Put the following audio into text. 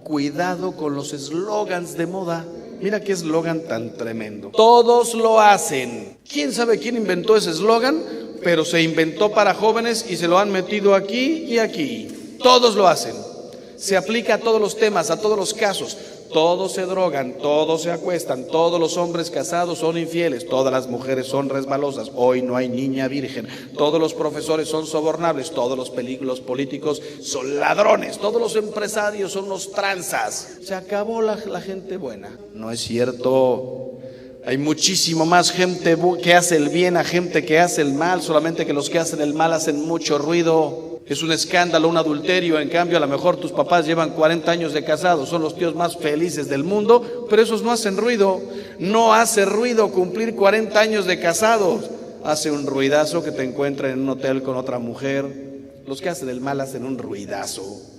Cuidado con los eslogans de moda. Mira qué eslogan tan tremendo. Todos lo hacen. ¿Quién sabe quién inventó ese eslogan? Pero se inventó para jóvenes y se lo han metido aquí y aquí. Todos lo hacen. Se aplica a todos los temas, a todos los casos. Todos se drogan, todos se acuestan, todos los hombres casados son infieles, todas las mujeres son resbalosas, hoy no hay niña virgen, todos los profesores son sobornables, todos los políticos son ladrones, todos los empresarios son unos tranzas. Se acabó la gente buena. No es cierto. Hay muchísimo más gente que hace el bien a gente que hace el mal, solamente que los que hacen el mal hacen mucho ruido. Es un escándalo, un adulterio. En cambio, a lo mejor tus papás llevan 40 años de casados, son los tíos más felices del mundo, pero esos no hacen ruido. No hace ruido cumplir 40 años de casados. Hace un ruidazo que te encuentren en un hotel con otra mujer. Los que hacen el mal hacen un ruidazo.